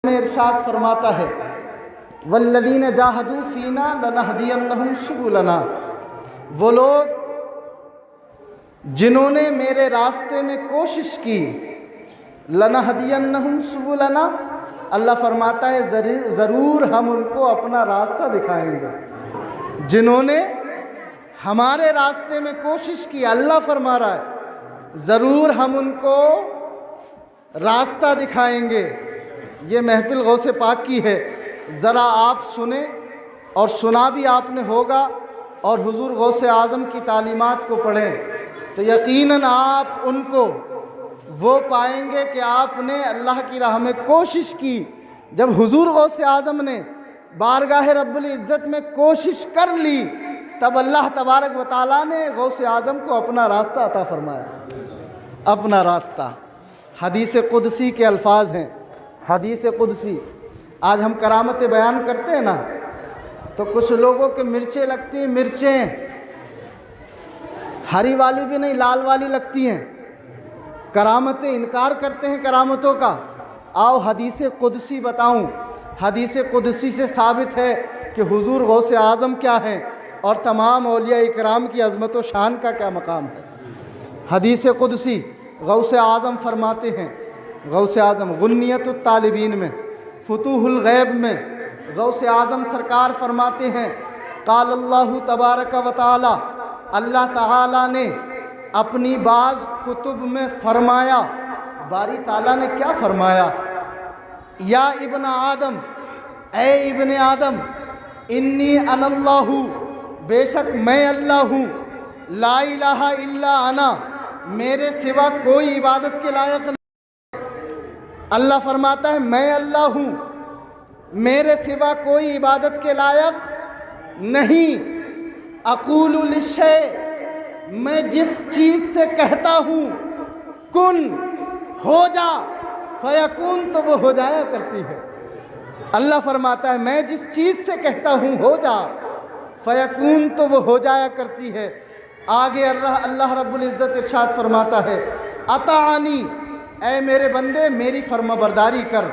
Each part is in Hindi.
में इरशाद फरमाता है, वल्लज़ीन जाहदू फ़ीना लनहदियन्नहुम सुबुलना, वो लोग जिन्होंने मेरे रास्ते में कोशिश की, लनहदियन्नहुम सुबुलना, अल्लाह फरमाता है ज़रूर हम उनको अपना रास्ता दिखाएंगे। जिन्होंने हमारे रास्ते में कोशिश की, अल्लाह फरमा रहा है ज़रूर हम उनको रास्ता दिखाएंगे। ये महफिल गौसे पाक की है, ज़रा आप सुने, और सुना भी आपने होगा, और हुजूर गौसे आज़म की तालीमात को पढ़ें तो यकीनन आप उनको वो पाएंगे कि आपने अल्लाह की राह में कोशिश की। जब हुजूर गौसे आज़म ने बारगाह रब्बुल इज़्ज़त में कोशिश कर ली, तब अल्लाह तबारक व तआला ने गौसे आज़म को अपना रास्ता अता फरमाया। अपना रास्ता हदीस कुदसी के अल्फाज हैं। हदीस कुदसी, आज हम करामतें बयान करते हैं ना, तो कुछ लोगों के मिर्चें लगती हैं, मिर्चें हरी वाली भी नहीं, लाल वाली लगती हैं, करामतें इनकार करते हैं करामतों का। आओ हदीस कुदसी बताऊं। हदीस कुदसी से साबित है कि हुजूर गौसे आज़म क्या हैं और तमाम औलिया इकराम की अज़मत व शान का क्या मकाम है। हदीस कुदसी गौसे आज़म फरमाते हैं, गौसे आज़म गुन्नियतुत तालिबीन में, फुतूहुल गैब में गौसे आज़म सरकार फरमाते हैं, क़ाल अल्लाहु तबारक व तआला, अल्लाह ताला ने अपनी बाज़ कुतुब में फरमाया। बारी ताला ने क्या फरमाया? या इब्न आदम, ए इब्न आदम, इन्नी अनल्लाहु, बेशक मैं अल्लाह हूँ, ला इलाहा इल्ला अना, मेरे सिवा कोई इबादत के लायक नहीं। अल्लाह फरमाता है मैं अल्लाह हूँ, मेरे सिवा कोई इबादत के लायक नहीं। अक़ूलु लिश्शै, मैं जिस चीज़ से कहता हूँ कुन, हो जा, फयकून, तो वो हो जाया करती है। अल्लाह फरमाता है मैं जिस चीज़ से कहता हूँ हो जा, फयकून, तो वो हो जाया करती है। आगे अल्लाह रब्बुल इज़्ज़त इरशाद फरमाता है, अतानी, ऐ मेरे बंदे मेरी फर्माबरदारी कर,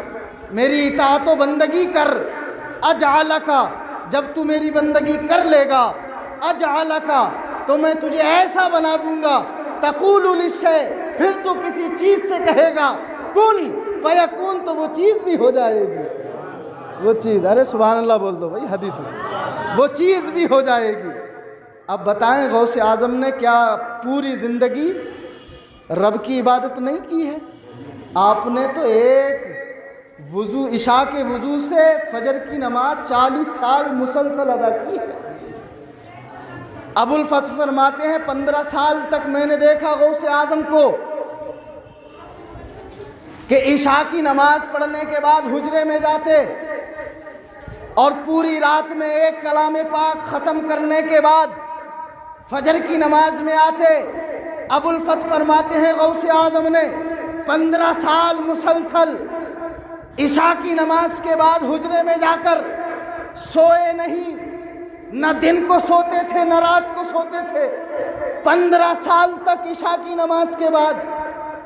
मेरी इताअत व बंदगी कर। अजअलका, जब तू मेरी बंदगी कर लेगा, अजअलका, तो मैं तुझे ऐसा बना दूंगा, तक़ूलु लिश्शै, फिर तू किसी चीज़ से कहेगा कुन फयकून, तो वो चीज़ भी हो जाएगी। वो चीज़, अरे सुभान अल्लाह बोल दो भाई हदीस में, वो चीज़ भी हो जाएगी। अब बताएं गौसे आज़म ने क्या पूरी ज़िंदगी रब की इबादत नहीं की है? आपने तो एक वज़ू, इशा के वज़ू से फजर की नमाज 40 साल मुसलसल अदा की है। अबुल फथ फरमाते हैं 15 साल तक मैंने देखा गौसे आज़म को कि इशा की नमाज पढ़ने के बाद हुजरे में जाते और पूरी रात में एक कलाम पाक ख़त्म करने के बाद फजर की नमाज में आते। अबुल फथ फरमाते हैं गौसे आज़म ने 15 साल मुसलसल इशा की नमाज के बाद हुजरे में जाकर सोए नहीं, न दिन को सोते थे न रात को सोते थे। 15 साल तक इशा की नमाज के बाद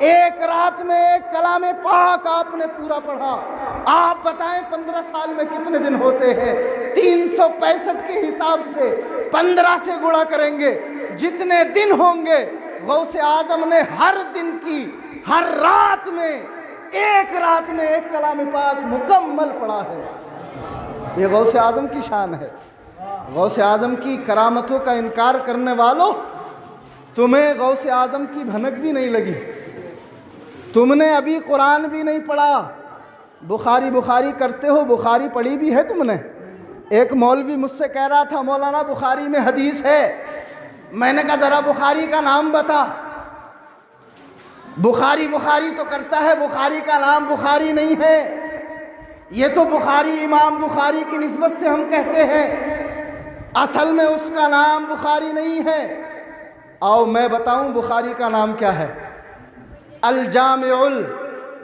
एक रात में एक कलाम पाक आपने पूरा पढ़ा। आप बताएं 15 साल में कितने दिन होते हैं? 365 के हिसाब से 15 से गुणा करेंगे, जितने दिन होंगे गौसे आज़म ने हर दिन की, हर रात में, एक रात में एक कलाम पाक मुकम्मल पढ़ा है। ये गौसे आज़म की शान है। गौसे आज़म की करामतों का इनकार करने वालों, तुम्हें गौसे आज़म की भनक भी नहीं लगी, तुमने अभी कुरान भी नहीं पढ़ा। बुखारी बुखारी करते हो, बुखारी पढ़ी भी है तुमने? एक मौलवी मुझसे कह रहा था मौलाना बुखारी में हदीस है। मैंने कहा ज़रा बुखारी का नाम बता। बुखारी बुखारी तो करता है, बुखारी का नाम बुखारी नहीं है। ये तो बुखारी इमाम बुखारी की निस्बत से हम कहते हैं, असल में उसका नाम बुखारी नहीं है। आओ मैं बताऊं बुखारी का नाम क्या है। अल जामिउल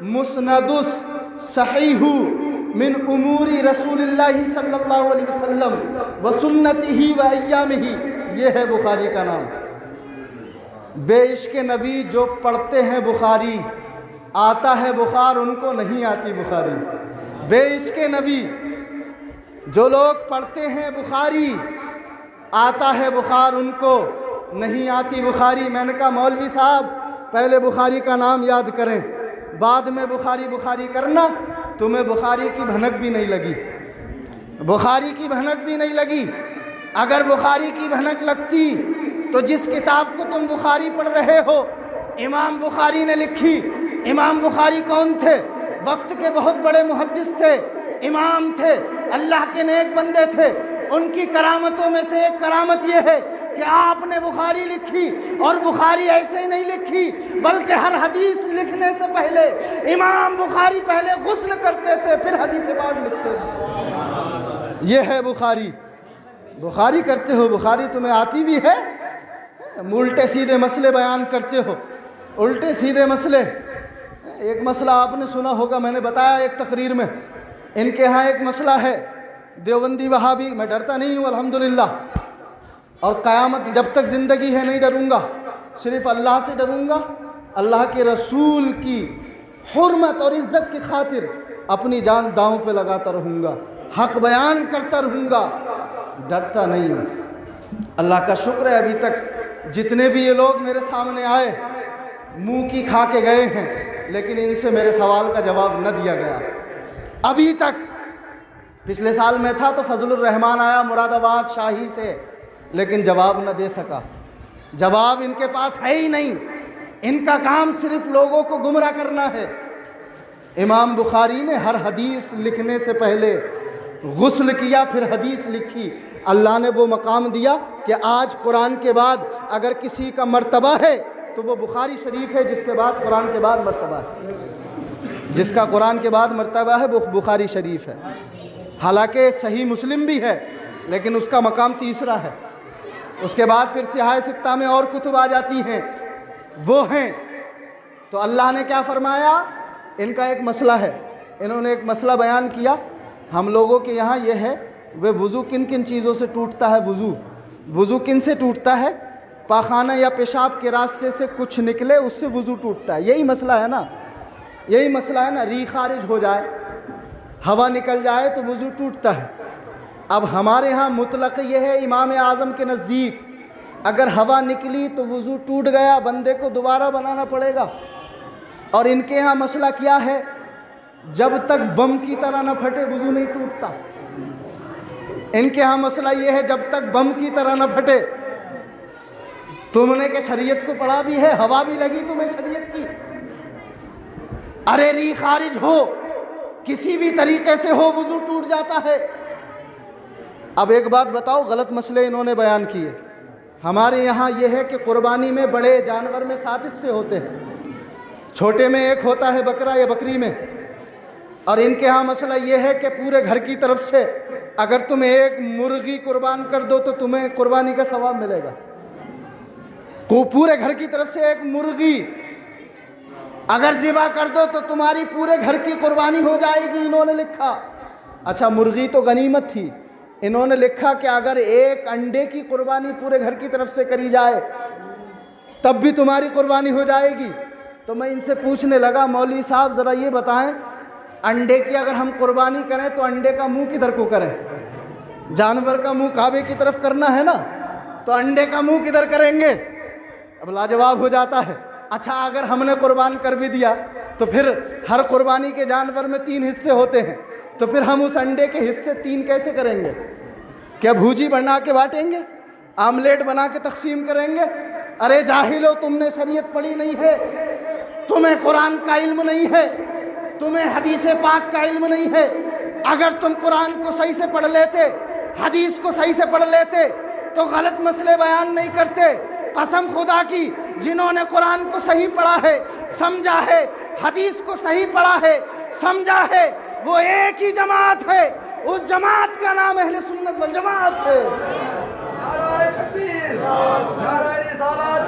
मुस्नदुस सहीहु मिन उमूरी रसूलिल्लाहि सल्लल्लाहु अलैहि वसल्लम व सुन्नतिही व अय्यामिही, ये है बुखारी का नाम। बेइश्क़ नबी जो पढ़ते हैं बुखारी, आता है बुखार, उनको नहीं आती बुखारी। बेइश्क़े नबी। जो लोग पढ़ते हैं बुखारी, आता है बुखार उनको, नहीं आती बुखारी। मैंने कहा मौलवी साहब पहले बुखारी का नाम याद करें, बाद में बुखारी बुखारी करना। तुम्हें बुखारी की भनक भी नहीं लगी, बुखारी की भनक भी नहीं लगी। अगर बुखारी की भनक लगती तो जिस किताब को तुम बुखारी पढ़ रहे हो इमाम बुखारी ने लिखी। इमाम बुखारी कौन थे? वक्त के बहुत बड़े मुहद्दिस थे, इमाम थे, अल्लाह के नेक बंदे थे। उनकी करामतों में से एक करामत यह है कि आपने बुखारी लिखी, और बुखारी ऐसे ही नहीं लिखी बल्कि हर हदीस लिखने से पहले इमाम बुखारी पहले गुस्ल करते थे, फिर हदीस पाक लिखते थे। यह है बुखारी। बुखारी करते हो, बुखारी तुम्हें आती भी है, उल्टे सीधे मसले बयान करते हो, उल्टे सीधे मसले। एक मसला आपने सुना होगा, मैंने बताया एक तकरीर में, इनके यहाँ एक मसला है देवबंदी वहाबी। मैं डरता नहीं हूँ अल्हम्दुलिल्लाह, और क़यामत जब तक ज़िंदगी है नहीं डरूँगा, सिर्फ़ अल्लाह से डरूँगा। अल्लाह के रसूल की हुर्मत और इज़्ज़त की खातिर अपनी जान दांव पे लगाता रहूँगा, हक़ बयान करता रहूँगा, डरता नहीं हूँ। अल्लाह का शुक्र है अभी तक जितने भी ये लोग मेरे सामने आए मुँह की खा के गए हैं, लेकिन इनसे मेरे सवाल का जवाब न दिया गया अभी तक। पिछले साल में था तो फजलुर रहमान आया मुरादाबाद शाही से, लेकिन जवाब न दे सका। जवाब इनके पास है ही नहीं, इनका काम सिर्फ लोगों को गुमराह करना है। इमाम बुखारी ने हर हदीस लिखने से पहले गुस्ल किया, फिर हदीस लिखी। अल्लाह ने वो मकाम दिया कि आज कुरान के बाद अगर किसी का मर्तबा है तो वो बुखारी शरीफ है, जिसके बाद कुरान के बाद मर्तबा है, जिसका कुरान के बाद मर्तबा है वो बुखारी शरीफ है। हालांकि सही मुस्लिम भी है, लेकिन उसका मकाम तीसरा है। उसके बाद फिर सिहाह सित्ता में और कुतुब आ जाती हैं, वो हैं। तो अल्लाह ने क्या फरमाया, इनका एक मसला है, इन्होंने एक मसला बयान किया। हम लोगों के यहाँ ये है, वे वज़ू किन किन चीज़ों से टूटता है, वज़ू किन से टूटता है? पाखाना या पेशाब के रास्ते से कुछ निकले उससे वज़ू टूटता है। यही मसला है ना, यही मसला है ना। री खारिज हो जाए, हवा निकल जाए तो वज़ू टूटता है। अब हमारे यहाँ मुतलक ये है, इमाम आज़म के नज़दीक अगर हवा निकली तो वज़ू टूट गया, बंदे को दोबारा बनाना पड़ेगा। और इनके यहाँ मसला क्या है, जब तक बम की तरह न फटे वज़ू नहीं टूटता। इनके यहाँ मसला ये है, जब तक बम की तरह न फटे। तुमने के शरीयत को पढ़ा भी है, हवा भी लगी तुम्हें शरीयत की, अरे री खारिज हो, किसी भी तरीके से हो, वज़ू टूट जाता है। अब एक बात बताओ, गलत मसले इन्होंने बयान किए। हमारे यहाँ ये है कि कुर्बानी में बड़े जानवर में 7 हिस्से होते हैं, छोटे में एक होता है बकरा या बकरी में। और इनके यहाँ मसला ये है कि पूरे घर की तरफ से अगर तुम एक मुर्गी कुर्बान कर दो तो तुम्हें कुर्बानी का सवाब मिलेगा। तो पूरे घर की तरफ से एक मुर्गी अगर ज़िबा कर दो तो तुम्हारी पूरे घर की कुर्बानी हो जाएगी, इन्होंने लिखा। अच्छा, मुर्गी तो गनीमत थी, इन्होंने लिखा कि अगर एक अंडे की कुर्बानी पूरे घर की तरफ से करी जाए तब भी तुम्हारी कुर्बानी हो जाएगी। तो मैं इनसे पूछने लगा, मौलवी साहब ज़रा ये बताएं, अंडे की अगर हम कुर्बानी करें तो अंडे का मुंह किधर को करें? जानवर का मुंह काबे की तरफ करना है ना, तो अंडे का मुंह किधर करेंगे? अब लाजवाब हो जाता है। अच्छा, अगर हमने कुर्बान कर भी दिया तो फिर हर कुर्बानी के जानवर में 3 हिस्से होते हैं, तो फिर हम उस अंडे के हिस्से 3 कैसे करेंगे? क्या भूजी बना के बांटेंगे, आमलेट बना के तकसीम करेंगे? अरे जाहिलो, तुमने शरीयत पढ़ी नहीं है, तुम्हें कुरान का इल्म नहीं है, तुम्हें हदीस पाक का इल्म नहीं है। अगर तुम कुरान को सही से पढ़ लेते, हदीस को सही से पढ़ लेते तो गलत मसले बयान नहीं करते। कसम खुदा की, जिन्होंने कुरान को सही पढ़ा है, समझा है, हदीस को सही पढ़ा है, समझा है, वो एक ही जमात है, उस जमात का नाम अहले सुन्नत वल जमात है। नाराए तकबीर, नाराए रिसालत,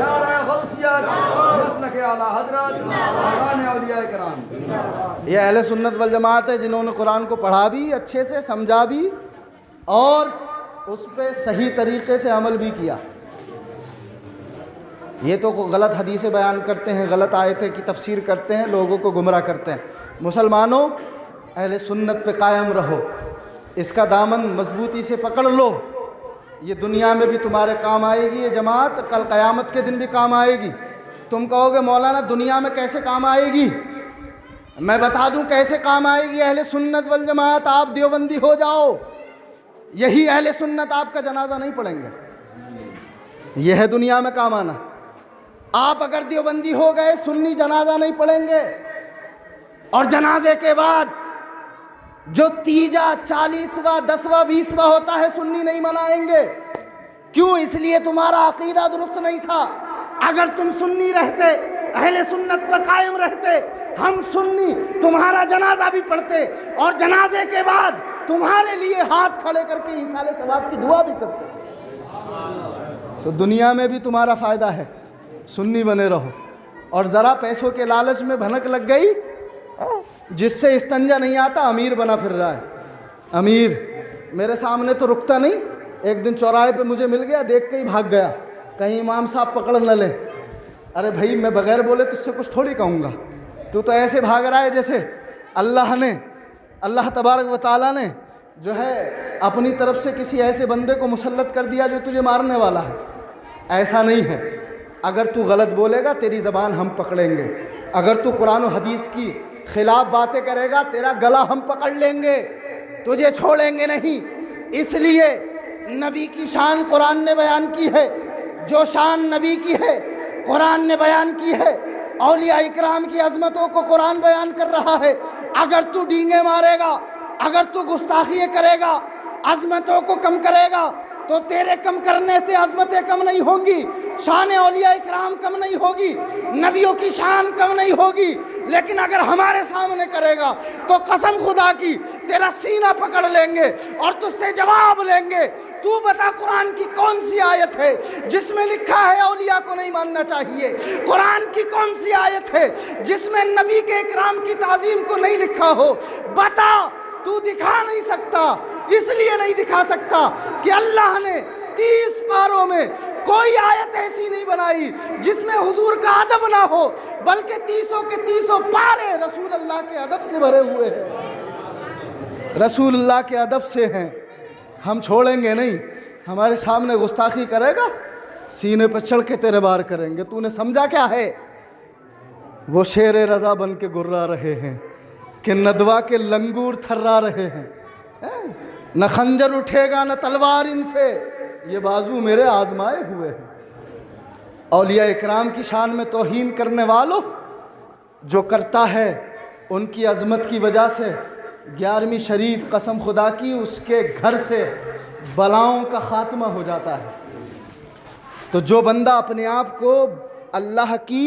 नाराए गौसियत, मसलक आला हज़रत, आगान औलिया किराम। ये अहले सुन्नत वल जमात है जिन्होंने कुरान को पढ़ा भी, अच्छे से समझा भी और उस पर सही तरीके से अमल भी किया। ये तो गलत हदीसें बयान करते हैं, गलत आयतें की तफसीर करते हैं, लोगों को गुमराह करते हैं। मुसलमानों, अहले सुन्नत पे कायम रहो, इसका दामन मजबूती से पकड़ लो। ये दुनिया में भी तुम्हारे काम आएगी ये जमात, कल क़यामत के दिन भी काम आएगी। तुम कहोगे मौलाना दुनिया में कैसे काम आएगी? मैं बता दूं कैसे काम आएगी। अहले सुन्नत वल जमात, आप देवबंदी हो जाओ, यही अहले सुन्नत आपका जनाजा नहीं पढ़ेंगे। यह है दुनिया में काम आना। आप अगर देवबंदी हो गए, सुन्नी जनाजा नहीं पढ़ेंगे, और जनाजे के बाद जो तीजा 40वां 10वां 20वां होता है सुन्नी नहीं मनाएंगे। क्यों? इसलिए तुम्हारा अकीदा दुरुस्त नहीं था। अगर तुम सुन्नी रहते, अहले सुन्नत पर कायम रहते, हम सुन्नी तुम्हारा जनाजा भी पढ़ते और जनाजे के बाद तुम्हारे लिए हाथ खड़े करके ईसाले सवाब की दुआ भी करते। तो दुनिया में भी तुम्हारा फ़ायदा है, सुन्नी बने रहो। और ज़रा पैसों के लालच में भनक लग गई, जिससे इस्तंजा नहीं आता अमीर बना फिर रहा है। अमीर मेरे सामने तो रुकता नहीं, एक दिन चौराहे पे मुझे मिल गया, देख के ही भाग गया, कहीं इमाम साहब पकड़ न ले। अरे भाई मैं बगैर बोले तुझसे कुछ थोड़ी कहूँगा, तू तो ऐसे भाग रहा है जैसे अल्लाह तबारक व तआला ने जो है अपनी तरफ से किसी ऐसे बंदे को मुसल्लत कर दिया जो तुझे मारने वाला है। ऐसा नहीं है। अगर तू गलत बोलेगा तेरी ज़बान हम पकड़ेंगे, अगर तू कुरान और हदीस की खिलाफ बातें करेगा तेरा गला हम पकड़ लेंगे, तुझे छोड़ेंगे नहीं। इसलिए नबी की शान कुरान ने बयान की है, जो शान नबी की है कुरान ने बयान की है। औलिया इकराम की अजमतों को कुरान बयान कर रहा है। अगर तू डींगे मारेगा, अगर तू गुस्ताखियाँ करेगा, अजमतों को कम करेगा, तो तेरे कम करने से अजमतें कम नहीं होंगी, शान औलिया इकराम कम नहीं होगी, नबियों की शान कम नहीं होगी। लेकिन अगर हमारे सामने करेगा तो कसम खुदा की तेरा सीना पकड़ लेंगे और तुझसे जवाब लेंगे। तू बता कुरान की कौन सी आयत है जिसमें लिखा है औलिया को नहीं मानना चाहिए? कुरान की कौन सी आयत है जिसमें नबी के इकराम की ताजीम को नहीं लिखा हो? बता। तू दिखा नहीं सकता, इसलिए नहीं दिखा सकता कि अल्लाह ने 30 पारों में कोई आयत ऐसी नहीं बनाई जिसमें हुजूर का अदब ना हो, बल्कि 30 के 30 पारे रसूल अल्लाह के अदब से भरे हुए हैं, रसूल अल्लाह के अदब से हैं। हम छोड़ेंगे नहीं। हमारे सामने गुस्ताखी करेगा, सीने पर चढ़ के तेरे बार करेंगे। तूने समझा क्या है? वो शेर रजा बन के गुर्रा रहे हैं कि नदवा के लंगूर थर्रा रहे हैं। न खंजर उठेगा न तलवार इनसे, ये बाजू मेरे आजमाए हुए हैं। औलिया इकराम की शान में तौहीन करने वालों, जो करता है उनकी अजमत की वजह से 11वीं शरीफ कसम खुदा की उसके घर से बलाओं का खात्मा हो जाता है। तो जो बंदा अपने आप को अल्लाह की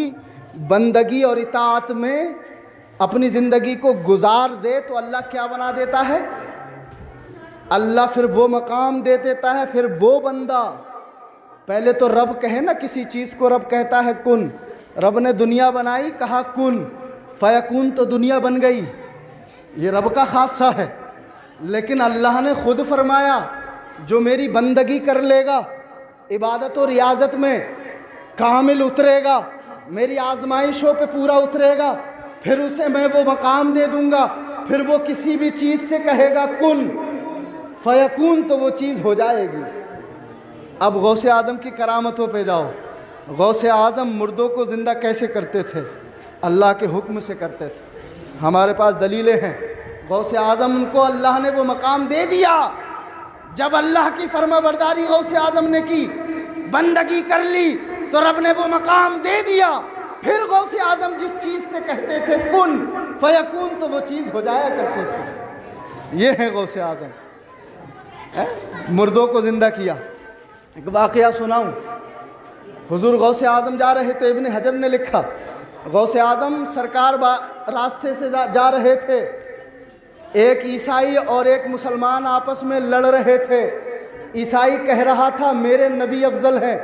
बंदगी और इताअत में अपनी ज़िंदगी को गुजार दे तो अल्लाह क्या बना देता है? अल्लाह फिर वो मकाम दे देता है। फिर वो बंदा, पहले तो रब कहे ना किसी चीज़ को, रब कहता है कुन। रब ने दुनिया बनाई, कहा कुन फयकुन, तो दुनिया बन गई। ये रब का खासा है। लेकिन अल्लाह ने खुद फरमाया जो मेरी बंदगी कर लेगा, इबादत और रियाजत में कामिल उतरेगा, मेरी आजमाइशों पे पूरा उतरेगा, फिर उसे मैं वो मकाम दे दूंगा। फिर वो किसी भी चीज़ से कहेगा कुन फयकून, तो वो चीज़ हो जाएगी। अब गौसे आज़म की करामतों पे जाओ। गौसे आज़म मुर्दों को ज़िंदा कैसे करते थे? अल्लाह के हुक्म से करते थे। हमारे पास दलीलें हैं। गौसे आज़म उनको अल्लाह ने वो मकाम दे दिया। जब अल्लाह की फरमाबरदारी गौसे आज़म ने की, बंदगी कर ली, तो रब ने वो मकाम दे दिया। फिर गौसे आज़म जिस चीज़ से कहते थे कुन फयकून, तो वो चीज़ हो जाया करते थे। ये है गौसे आज़म, मुर्दों को ज़िंदा किया। एक वाक़या सुनाऊं। हुजूर गौसे आज़म जा रहे थे, इब्न हजर ने लिखा, गौसे आज़म सरकार रास्ते से जा रहे थे। एक ईसाई और एक मुसलमान आपस में लड़ रहे थे। ईसाई कह रहा था मेरे नबी अफजल हैं,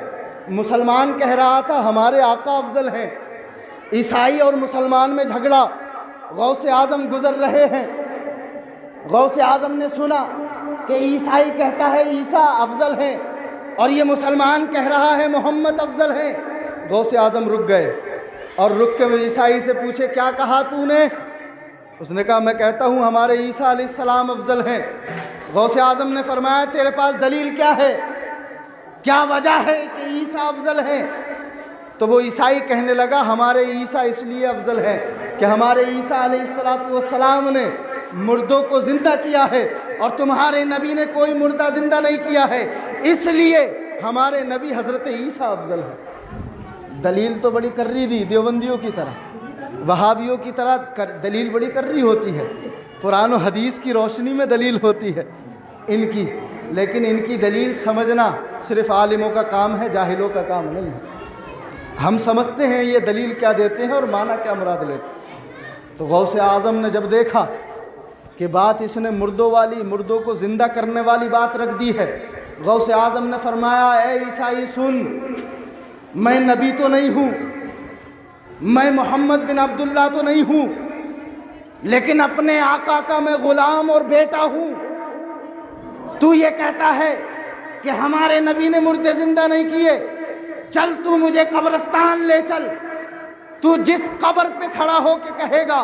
मुसलमान कह रहा था हमारे आका अफजल हैं। ईसाई और मुसलमान में झगड़ा। गौसे आज़म गुजर रहे हैं। गौसे आज़म ने सुना कि ईसाई कहता है ईसा अफजल हैं और ये मुसलमान कह रहा है मोहम्मद अफजल हैं। गौसे आज़म रुक गए और रुक के ईसाई से पूछे क्या कहा तूने? उसने कहा मैं कहता हूँ हमारे ईसा अलैहिस्सलाम अफजल हैं। गौसे आज़म ने फरमाया तेरे पास दलील क्या है, क्या वजह है कि ईसा अफजल हैं? तो वो ईसाई कहने लगा हमारे ईसा इसलिए अफजल है कि हमारे ईसा अलैहिस्सलाम ने मुर्दों को ज़िंदा किया है और तुम्हारे नबी ने कोई मुर्दा ज़िंदा नहीं किया है, इसलिए हमारे नबी हज़रत ईसा अफजल है। दलील तो बड़ी कर्री दी, देवबंदियों की तरह, वहाबियों की तरह दलील बड़ी कर्री होती है, कुरान और हदीस की रोशनी में दलील होती है इनकी, लेकिन इनकी दलील समझना सिर्फ़ आलिमों का काम है, जाहिलों का काम नहीं है। हम समझते हैं ये दलील क्या देते हैं और माना क्या मुराद लेते हैं। तो गौसे आज़म ने जब देखा कि बात इसने मुर्दों वाली, मुर्दों को ज़िंदा करने वाली बात रख दी है, गौसे आज़म ने फरमाया ए ईसाई सुन, मैं नबी तो नहीं हूँ, मैं मोहम्मद बिन अब्दुल्ला तो नहीं हूँ, लेकिन अपने आका का मैं ग़ुलाम और बेटा हूँ। तू ये कहता है कि हमारे नबी ने मुर्दे ज़िंदा नहीं किए, चल तू मुझे कब्रिस्तान ले चल, तू जिस कब्र पे खड़ा हो के कहेगा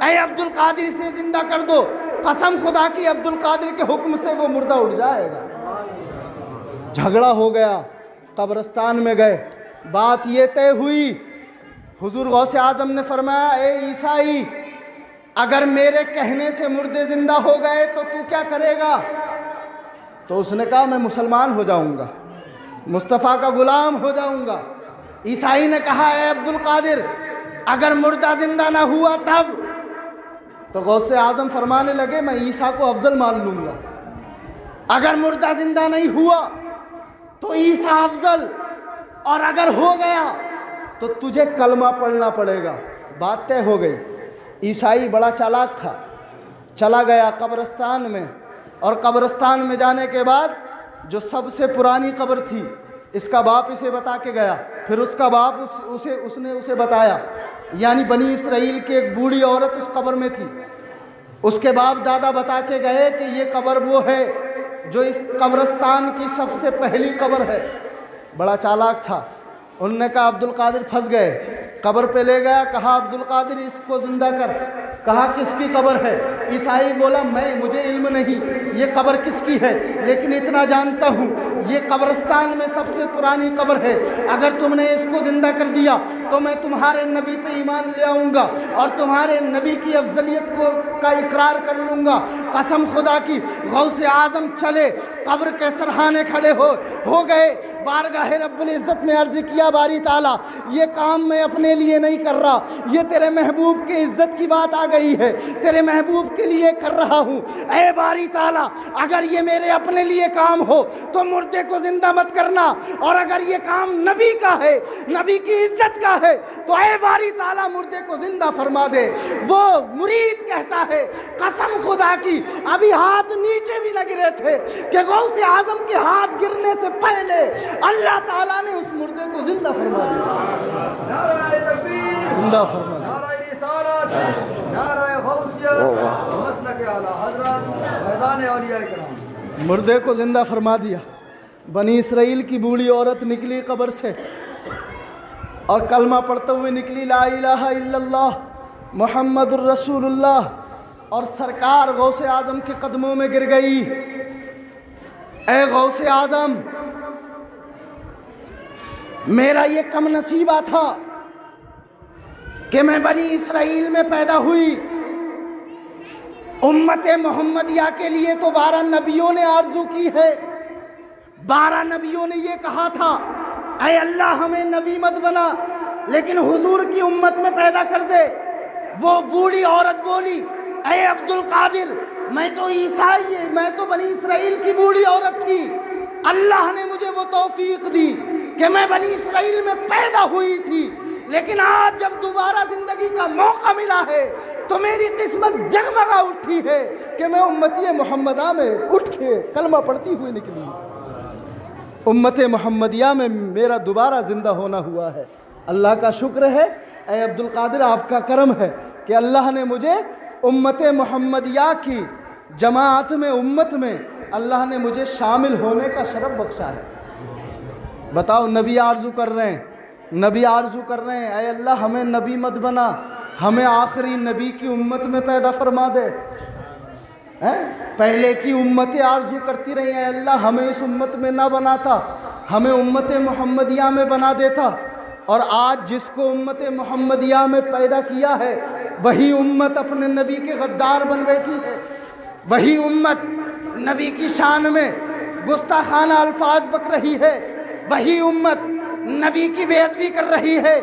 ऐ अब्दुल कादिर से ज़िंदा कर दो, कसम खुदा की अब्दुल कादिर के हुक्म से वो मुर्दा उठ जाएगा। झगड़ा हो गया, कब्रिस्तान में गए, बात ये तय हुई, हुजूर गौसे आज़म ने फरमाया ए ईसाई, अगर मेरे कहने से मुर्दे ज़िंदा हो गए तो तू क्या करेगा? तो उसने कहा मैं मुसलमान हो जाऊंगा, मुस्तफ़ा का गुलाम हो जाऊंगा। ईसाई ने कहा ए अब्दुल कादिर, अगर मुर्दा ज़िंदा ना हुआ तब? तो गौसे आज़म फरमाने लगे मैं ईसा को अफजल मान लूँगा। अगर मुर्दा ज़िंदा नहीं हुआ तो ईसा अफजल, और अगर हो गया तो तुझे कलमा पढ़ना पड़ेगा। बात तय हो गई। ईसाई बड़ा चालाक था, चला गया कब्रिस्तान में, और कब्रिस्तान में जाने के बाद जो सबसे पुरानी कब्र थी, इसका बाप इसे बता के गया, फिर उसका बाप उसने उसे बताया, यानी बनी इसराइल की एक बूढ़ी औरत उस कब्र में थी। उसके बाप दादा बता के गए कि ये कब्र वो है जो इस कब्रिस्तान की सबसे पहली कब्र है। बड़ा चालाक था। उन्होंने कहा अब्दुल कादिर फंस गए। कब्र पे ले गया, कहा अब्दुल कादिर इसको ज़िंदा कर। कहा किसकी कब्र है? ईसाई बोला मुझे इल्म नहीं ये कब्र किसकी है, लेकिन इतना जानता हूँ ये कब्रिस्तान में सबसे पुरानी कब्र है। अगर तुमने इसको ज़िंदा कर दिया तो मैं तुम्हारे नबी पे ईमान ले आऊँगा और तुम्हारे नबी की अफजलियत का इकरार कर लूँगा। कसम खुदा की। गौसे आज़म चले, कब्र के सरहाने खड़े हो गए, बारगाह रब्बुल इज़्ज़त में अर्ज़ किया बारी ताला ये काम मैं अपने लिए नहीं कर रहा, ये तेरे महबूब की इज़्ज़त की बात आ गई है, तेरे महबूब के लिए कर रहा हूँ। ऐ बारी ताला, अगर ये मेरे अपने लिए काम हो तो मुर्दे को जिंदा मत करना, और अगर ये काम नबी का है, नबी की इज्जत का है, तो ऐ बारी ताला मुर्दे को जिंदा फरमा दे। वो मुरीद कहता है कसम खुदा की अभी हाथ नीचे भी न गिरे थे कि गौसे आज़म के हाथ गिरने से पहले अल्लाह ताला ने उस मुर्दे को जिंदा फरमा दिया। नारे तकबीर, जिंदा फरमा दिया। नारे रिसालत, नारे गौसियत, मसलक आला हज़रत, मैदान औलिया किराम। मुर्दे को जिंदा फरमा दिया। बनी इसराइल की बूढ़ी औरत निकली कब्र से और कलमा पढ़ते हुए निकली, ला इलाहा इल्लल्लाह मुहम्मदुर रसूलुल्लाह, और सरकार गौसे आज़म के कदमों में गिर गई। ऐ गौसे आज़म, मेरा ये कम नसीबा था कि मैं बनी इसराइल में पैदा हुई। उम्मत मोहम्मदिया के लिए तो 12 नबियों ने आरजू की है। 12 नबियों ने ये कहा था ऐ अल्लाह हमें नबी मत बना, लेकिन हुजूर की उम्मत में पैदा कर दे। वो बूढ़ी औरत बोली ऐ अब्दुल कादिर, मैं तो ईसाई, मैं तो बनी इसराइल की बूढ़ी औरत थी, अल्लाह ने मुझे वो तौफीक दी कि मैं बनी इसराइल में पैदा हुई थी, लेकिन आज जब दोबारा जिंदगी का मौका मिला है तो मेरी किस्मत जगमगा उठी है कि मैं उम्मती मोहम्मदा में उठ के कलमा पढ़ती हुई निकली। उम्मत मोहम्मदिया में मेरा दोबारा ज़िंदा होना हुआ है। अल्लाह का शुक्र है, ऐ अब्दुल कादिर आपका करम है कि अल्लाह ने मुझे उम्मत मोहम्मदिया की जमात में, उम्मत में अल्लाह ने मुझे शामिल होने का शरफ बख्शा है। बताओ, नबी आरजू कर रहे हैं, नबी आरजू कर रहे हैं ऐ अल्लाह हमें नबी मत बना, हमें आखिरी नबी की उम्मत में पैदा फरमा दे। हैं? पहले की उम्मतें आरजू करती रही हैं, अल्लाह हमें इस उम्मत में ना बनाता, हमें उम्मत मोहम्मदिया में बना देता। और आज जिसको उम्मत मोहम्मदिया में पैदा किया है वही उम्मत अपने नबी के गद्दार बन बैठी है। वही उम्मत नबी की शान में गुस्ताखाना अल्फाज बक रही है। वही उम्मत नबी की बेअदबी कर रही है।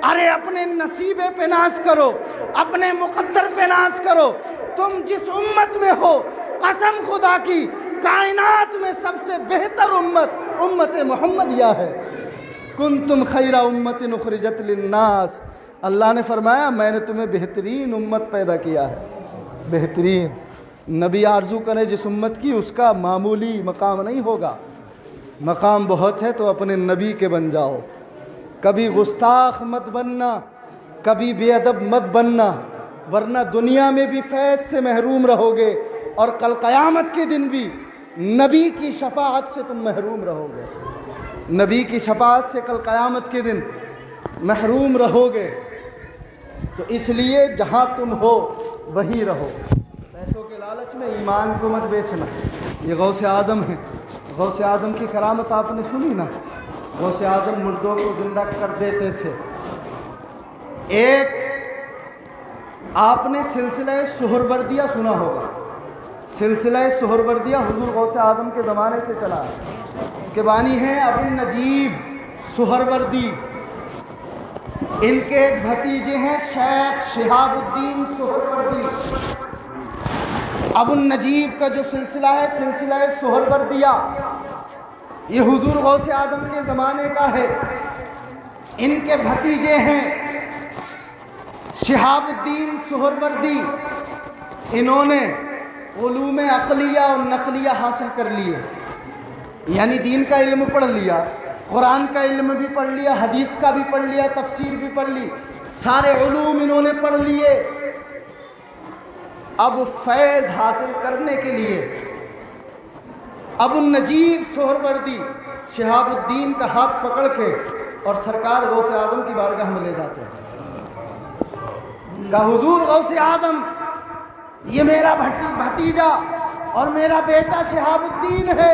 अरे अपने नसीबे पे नाज करो, अपने मुकद्दर पे नाज करो। तुम जिस उम्मत में हो, कसम खुदा की, कायनात में सबसे बेहतर उम्मत उम्मत मोहम्मदिया है। कुंतुम खैरा उम्मतिन उखरिजत लिन्नास, अल्लाह ने फरमाया मैंने तुम्हें बेहतरीन उम्मत पैदा किया है। बेहतरीन नबी आरजू करे जिस उम्मत की, उसका मामूली मकाम नहीं होगा। मकाम बहुत है तो अपने नबी के बन जाओ। कभी गुस्ताख मत बनना, कभी बेअदब मत बनना, वरना दुनिया में भी फैज़ से महरूम रहोगे और कल क़यामत के दिन भी नबी की शफाअत से तुम महरूम रहोगे। नबी की शफाअत से कल क़यामत के दिन महरूम रहोगे। तो इसलिए जहाँ तुम हो वहीं रहो। पैसों के लालच में ईमान को मत बेचना। ये गौसे आदम है। गौसे आदम की करामत आपने सुनी ना। गौसे आदम मुर्दों को जिंदा कर देते थे। एक आपने सिलसिला सुहरवर्दिया सुना होगा। सिलसिला सुहरवर्दिया हुजूर गौसे आदम के ज़माने से चला है। इसके बानी हैं अबू नजीब सुहरवर्दी। इनके एक भतीजे हैं शेख शिहाबुद्दीन सुहरवर्दी। अबू नजीब का जो सिलसिला है, सिलसिला सुहरवर्दिया, ये हुजूर गौसे आदम के ज़माने का है। इनके भतीजे हैं शिहाबुद्दीन सुहरवर्दी। इन्होंने उलूम अक़लिया और नक़लिया हासिल कर लिए, यानी दीन का इल्म पढ़ लिया, कुरान का इल्म भी पढ़ लिया, हदीस का भी पढ़ लिया, तफसीर भी पढ़ ली, सारे उलूम इन्होंने पढ़ लिए। अब फैज़ हासिल करने के लिए अबू नजीब सुहरवर्दी शिहाबुद्दीन का हाथ पकड़ के और सरकार गौसे आदम की बारगाह में ले जाते हैं। कहा हुजूर गौसे आदम, ये मेरा भतीजा और मेरा बेटा शिहाबुद्दीन है।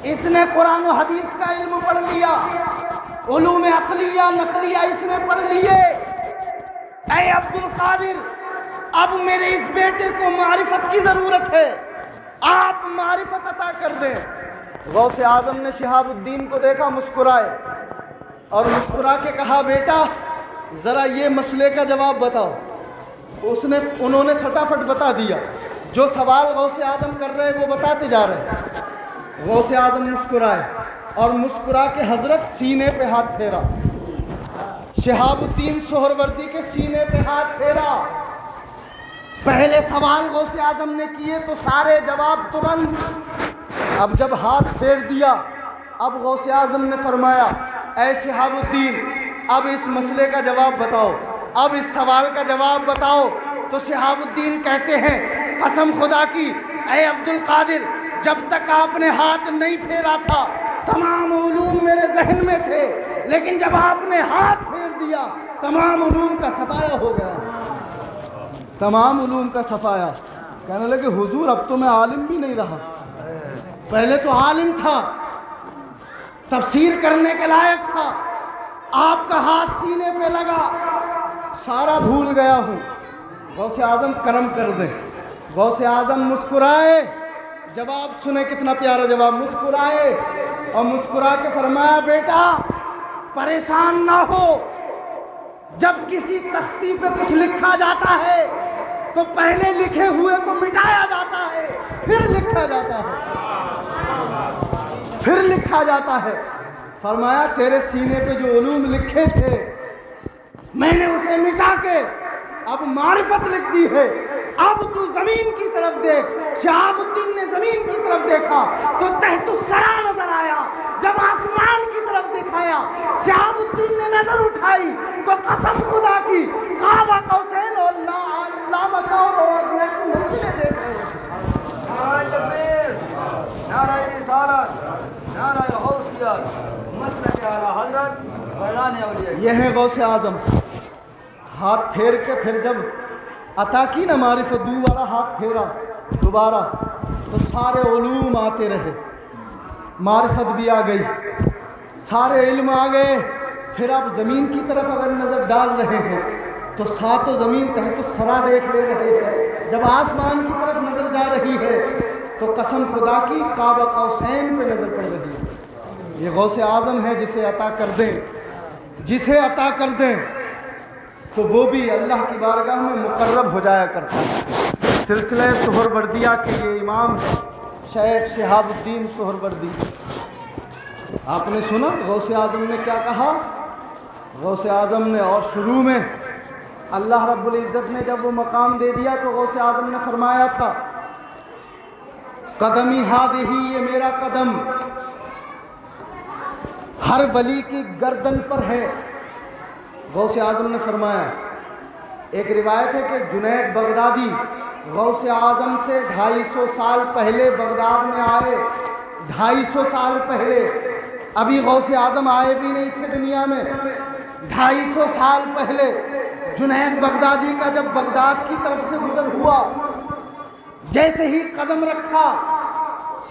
इसने कुरान और हदीस का इल्म पढ़ लिया, उलूम अक़लिया नक़लिया इसने पढ़ लिए। ऐ अब्दुल कादिर, अब मेरे इस बेटे को मारिफत की ज़रूरत है, आप मारिफत अता कर दें। गौसे आदम ने शिहाबुद्दीन को देखा, मुस्कुराए और मुस्कुरा के कहा बेटा ज़रा ये मसले का जवाब बताओ। उन्होंने फटाफट बता दिया। जो सवाल गौसे आदम कर रहे वो बताते जा रहे। गौसे आदम मुस्कुराए और मुस्कुरा के हजरत सीने पे हाथ फेरा। शिहाबुद्दीन सुहरवर्दी के सीने पे हाथ फेरा। पहले सवाल गौसे आदम ने किए तो सारे जवाब तुरंत। अब जब हाथ फेर दिया, अब गौसे आजम ने फरमाया ऐ शिहाबुद्दीन, अब इस मसले का जवाब बताओ, अब इस सवाल का जवाब बताओ। तो शिहाबुद्दीन कहते हैं कसम खुदा की, ऐ अब्दुल कादिर, जब तक आपने हाथ नहीं फेरा था तमाम उलूम मेरे जहन में थे, लेकिन जब आपने हाथ फेर दिया तमाम उलूम का सफाया हो गया। तमाम उलूम का सफाया। कहने लगे हुजूर अब तो मैं आलिम भी नहीं रहा, पहले तो आलिम था, तफसीर करने के लायक था, आपका हाथ सीने पे लगा, सारा भूल गया हूँ। गौसे आजम करम कर दे। गौसे आजम मुस्कुराए, जवाब सुने कितना प्यारा जवाब। मुस्कुराए और मुस्कुरा के फरमाया बेटा परेशान ना हो, जब किसी तख्ती पे कुछ लिखा जाता है तो पहले लिखे हुए को मिटाया जाता है, फिर लिखा जाता है, फिर लिखा जाता है। फरमाया तेरे सीने पे जो उलूम लिखे थे मैंने उसे मिटा के अब मारिफत लिख दी है, अब तू जमीन की तरफ देख। शिहाबुद्दीन ने जमीन की तरफ देखा तो तहतुस्सरा नजर आया। जब आसमान की तरफ दिखाया शिहाबुद्दीन ने नजर उठाई तो कसम खुदा की काबा कौसैन और ला मकाम और मंजिलें देख रहे हैं। नाराए तकबीर, नाराए रिसालत, नाराए गौसियत, मसलक आला हज़रत, फैज़ान औलिया। यह है गौसे आज़म। हाथ फेर के फिर जब अता की ना मारिफत, दोबारा हाथ फेरा दोबारा, तो सारे उलूम आते रहे, मारिफत भी आ गई, सारे इल्म आ गए। फिर आप ज़मीन की तरफ अगर नज़र डाल रहे हैं तो सातों ज़मीन तहत तो सरा देख ले रहे हैं। जब आसमान की तरफ नज़र जा रही है तो कसम खुदा की काबा कौसैन पे नज़र पड़ रही है। ये गौसे आज़म है, जिसे अता कर दें, जिसे अता कर दें तो वो भी अल्लाह की बारगाह में मुकर्रब हो जाया करता है। सिलसिला सुहरवर्दिया के ये इमाम शेख शिहाबुद्दीन सुहरवर्दी, आपने सुना गौसे आज़म ने क्या कहा? गौसे आज़म ने, और शुरू में अल्लाह रब्बुल इज़्ज़त ने जब वो मकाम दे दिया तो गौसे आज़म ने फरमाया था, कदमी हादिही, ये मेरा कदम हर वली की गर्दन पर है। गौसे आज़म ने फरमाया, एक रिवायत है कि जुनैद बगदादी गौसे आज़म से 250 साल पहले बगदाद में आए, 250 साल पहले, अभी गौसे आज़म आए भी नहीं थे दुनिया में। 250 साल पहले जुनैद बगदादी का जब बगदाद की तरफ से गुजर हुआ, जैसे ही कदम रखा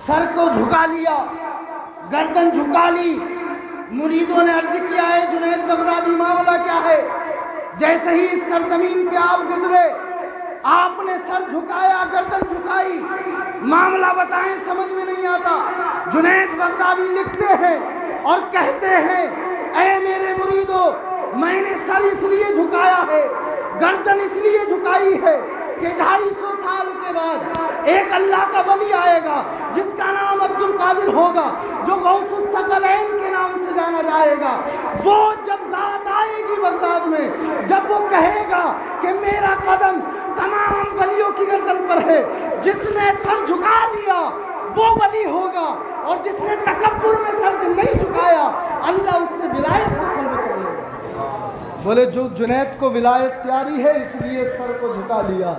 सर को झुका लिया, गर्दन झुका ली। मुरीदों ने अर्ज किया है जुनैद बगदादी मामला क्या है? जैसे ही इस सरजमीन पे आप गुजरे, आपने सर झुकाया, गर्दन झुकाई, मामला बताएं, समझ में नहीं आता। जुनैद बगदादी लिखते हैं और कहते हैं, ऐ मेरे मुरीदो, मैंने सर इसलिए झुकाया है, गर्दन इसलिए झुकाई है कि 250 साल के बाद एक अल्लाह का वली आएगा जिसका नाम अब्दुल कादिर होगा, जो गौसुस सकलैन के नाम से जाना जाएगा। वो जब ज़ात आएगी बगदाद में, जब वो कहेगा कि मेरा कदम तमाम वलियों की गर्दन पर है, जिसने सर झुका लिया वो वली होगा, और जिसने तकब्बुर में सर नहीं झुकाया अल्लाह उससे विलायत को सल्ब कर लेगा। बोले जो जुनैद को विलायत प्यारी है इसलिए सर को झुका लिया।